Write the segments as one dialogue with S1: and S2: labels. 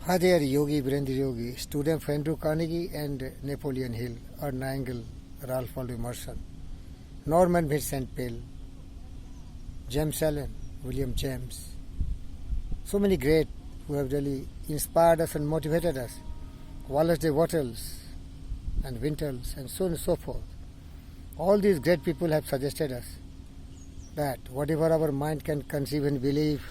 S1: Hi there, Yogi Virendra Yogi, student of Andrew Carnegie and Napoleon Hill, Ern Angel, Ralph Waldo Emerson, Norman Vincent Peale, James Allen, William James. So many great who have really inspired us and motivated us. Wallace de Wattles and Winters and so on and so forth. All these great people have suggested us that whatever our mind can conceive and believe,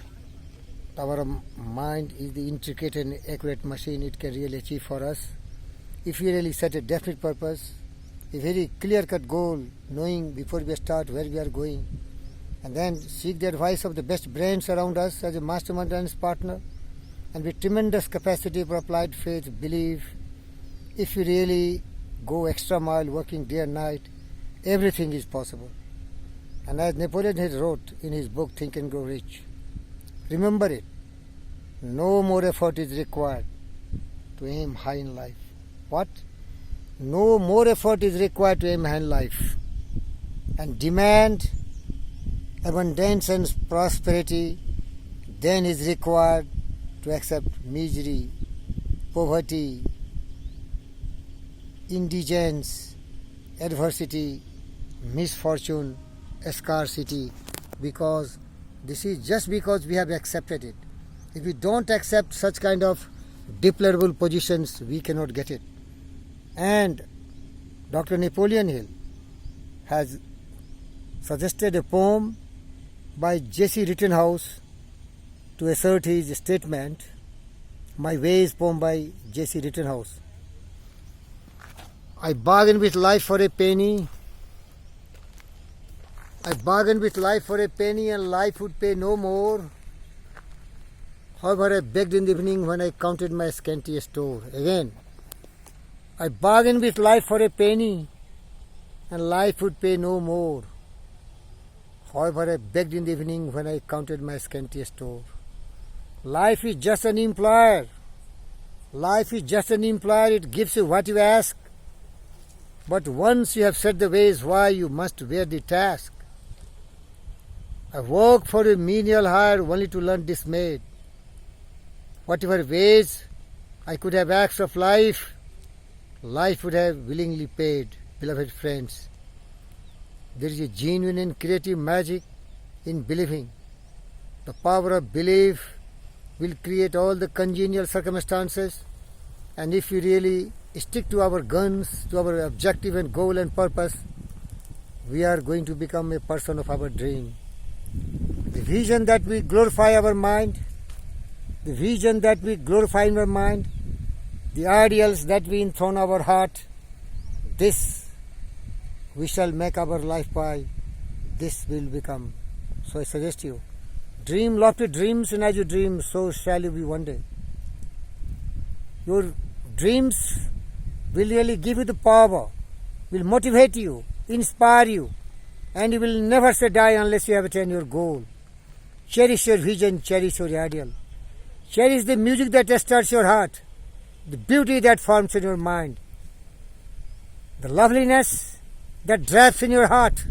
S1: our mind is the intricate and accurate machine it can really achieve for us. If we really set a definite purpose, a very clear-cut goal, knowing before we start where we are going, and then seek the advice of the best brains around us as a mastermind and partner, and with tremendous capacity for applied faith, belief, if we really go extra mile working day and night, everything is possible. And as Napoleon Hill wrote in his book Think and Grow Rich, remember it, no more effort is required to aim high in life. What? No more effort is required to aim high in life and demand abundance and prosperity than is required to accept misery, poverty, indigence, adversity, misfortune, scarcity, because this is just because we have accepted it. If we don't accept such kind of deplorable positions, we cannot get it. And Dr. Napoleon Hill has suggested a poem by J.C. Rittenhouse to assert his statement. My Ways poem by J.C. Rittenhouse. I bargained with life for a penny. I bargained with life for a penny and life would pay no more. However, I begged in the evening when I counted my scanty store. Again, I bargained with life for a penny and life would pay no more. However, I begged in the evening when I counted my scanty store. Life is just an employer. Life is just an employer. It gives you what you ask. But once you have set the ways why, you must bear the task. I work for a menial hire only to learn dismayed. Whatever ways I could have asked of life, life would have willingly paid, beloved friends. There is a genuine and creative magic in believing. The power of belief will create all the congenial circumstances, and if we really stick to our guns, to our objective and goal and purpose, we are going to become a person of our dream. The vision that we glorify our mind, the vision that we glorify in our mind, the ideals that we enthrone our heart, this we shall make our life by, this will become. So I suggest you, dream lofty dreams, and as you dream, so shall you be one day. Your dreams will really give you the power, will motivate you, inspire you, and you will never say die unless you have attained your goal. Cherish your vision, cherish your ideal. Cherish the music that stirs your heart, the beauty that forms in your mind, the loveliness that drives in your heart.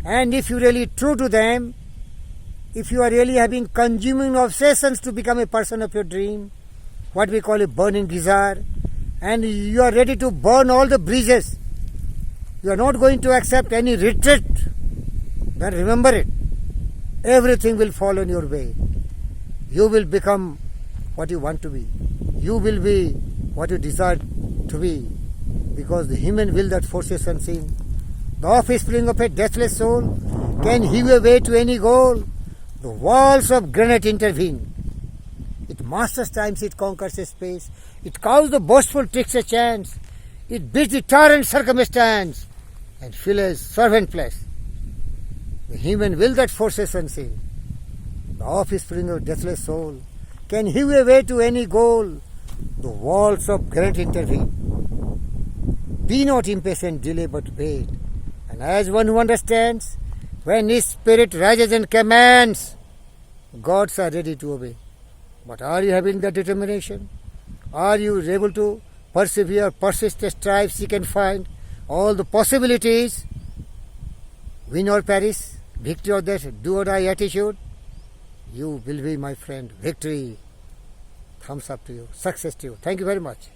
S1: And if you really true to them, if you are really having consuming obsessions to become a person of your dream, what we call a burning desire, and you are ready to burn all the bridges, you are not going to accept any retreat, then remember it, everything will fall on your way. You will become what you want to be. You will be what you desire to be, because the human will that forces unseen, the offspring of a deathless soul, can heave a way to any goal. The walls of granite intervene. It masters times, it conquers a space. It cows the boastful tricks a chance. It bids the tyrant circumstance and fills servant place. The human will that forces unseen, the offspring of deathless soul, can heave a way to any goal. The walls of granite intervene. Be not impatient, delay but wait. And as one who understands, when his spirit rises and commands, gods are ready to obey. But are you having that determination? Are you able to persevere, persist, strive, seek and find all the possibilities? Win or perish, victory or death, do or die attitude? You will be, my friend, victory. thumbs up to you. Success to you. Thank you very much.